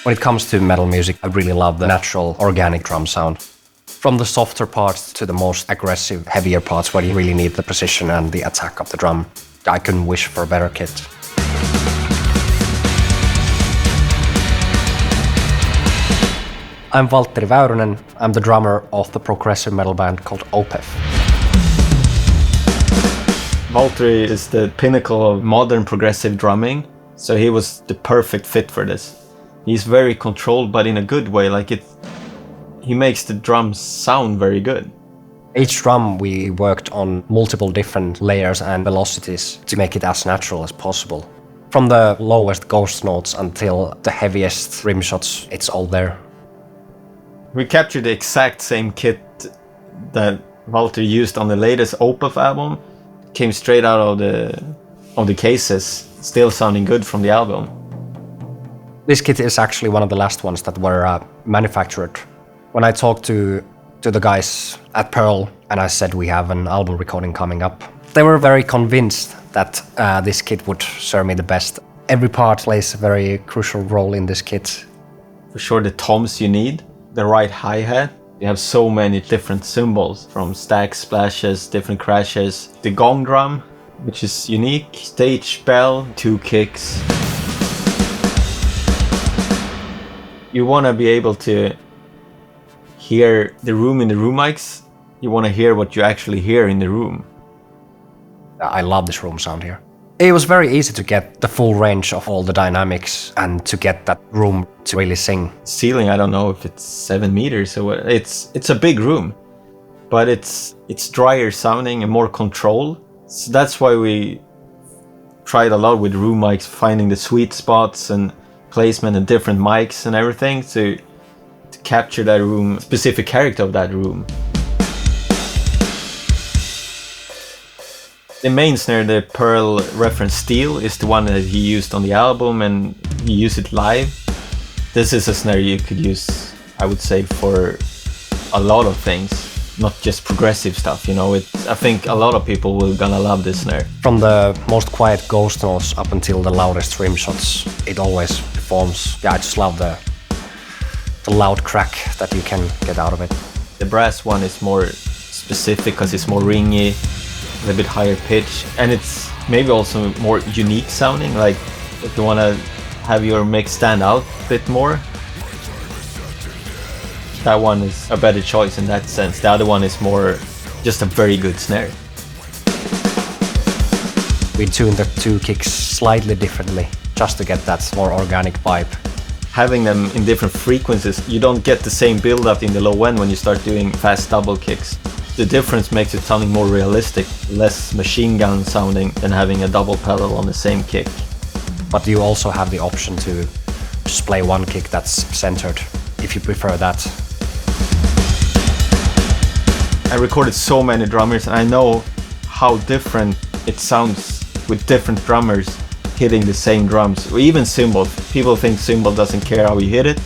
When it comes to metal music, I really love the natural, organic drum sound. From the softer parts to the most aggressive, heavier parts where you really need the precision and the attack of the drum. I couldn't wish for a better kit. I'm Waltteri. I'm the drummer of the progressive metal band called Opeth. Waltteri is the pinnacle of modern progressive drumming, so he was the perfect fit for this. He's very controlled, but in a good way, he makes the drums sound very good. Each drum we worked on multiple different layers and velocities to make it as natural as possible. From the lowest ghost notes until the heaviest rim shots, it's all there. We captured the exact same kit that Waltteri used on the latest Opeth album. Came straight out of the cases, still sounding good from the album. This kit is actually one of the last ones that were manufactured. When I talked to the guys at Pearl and I said we have an album recording coming up, they were very convinced that this kit would serve me the best. Every part plays a very crucial role in this kit. For sure the toms you need, the right hi-hat. You have so many different cymbals, from stacks, splashes, different crashes. The gong drum, which is unique. Stage bell, 2 kicks. You want to be able to hear the room in the room mics. You want to hear what you actually hear in the room. I love this room sound here. It was very easy to get the full range of all the dynamics and to get that room to really sing. Ceiling, I don't know if it's 7 meters or what. It's a big room, but it's drier sounding and more control. So that's why we tried a lot with room mics, finding the sweet spots and placement and different mics and everything to capture that room, specific character of that room. The main snare, the Pearl reference steel, is the one that he used on the album, and he used it live. This is a snare you could use, I would say, for a lot of things, not just progressive stuff, you know. I think a lot of people will gonna love this snare. From the most quiet ghost notes up until the loudest rim shots, it always performs. Yeah, I just love the loud crack that you can get out of it. The brass one is more specific because it's more ringy, a little bit higher pitch, and it's maybe also more unique sounding. Like if you want to have your mix stand out a bit more, that one is a better choice in that sense. The other one is more just a very good snare. We tuned the 2 kicks slightly differently just to get that more organic vibe. Having them in different frequencies, you don't get the same build-up in the low end when you start doing fast double kicks. The difference makes it sounding more realistic, less machine gun sounding than having a double pedal on the same kick. But you also have the option to just play 1 kick that's centered, if you prefer that. I recorded so many drummers and I know how different it sounds with different drummers hitting the same drums, or even cymbals. People think cymbal doesn't care how you hit it.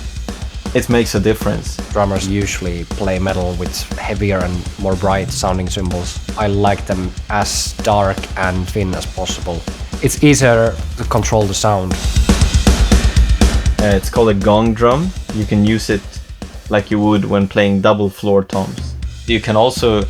It makes a difference. Drummers usually play metal with heavier and more bright sounding cymbals. I like them as dark and thin as possible. It's easier to control the sound. It's called a gong drum. You can use it like you would when playing double floor toms. You can also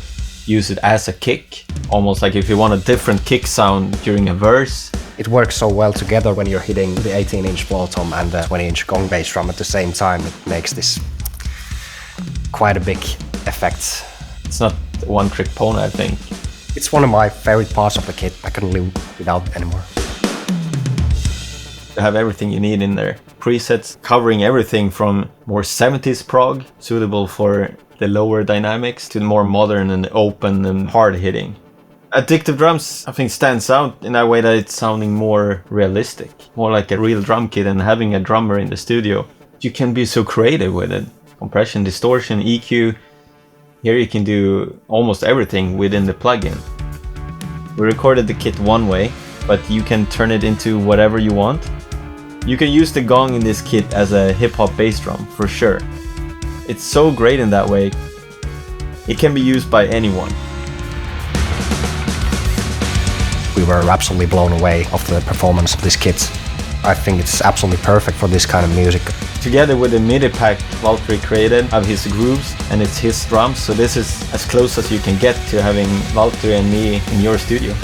use it as a kick, almost like if you want a different kick sound during a verse. It works so well together when you're hitting the 18-inch floor tom and the 20-inch gong bass drum at the same time. It makes this quite a big effect. It's not a one-trick pony, I think. It's one of my favorite parts of the kit. I couldn't live without it anymore. You have everything you need in there. Presets covering everything from more 70s prog, suitable for the lower dynamics, to more modern and open and hard hitting. Addictive Drums, I think, stands out in that way that it's sounding more realistic, more like a real drum kit, and having a drummer in the studio. You can be so creative with it. Compression, distortion, EQ. Here you can do almost everything within the plugin. We recorded the kit one way, but you can turn it into whatever you want. You can use the gong in this kit as a hip-hop bass drum, for sure. It's so great in that way. It can be used by anyone. We were absolutely blown away of the performance of this kit. I think it's absolutely perfect for this kind of music. together with the MIDI pack Waltteri created of his grooves, and it's his drums, so this is as close as you can get to having Waltteri and me in your studio.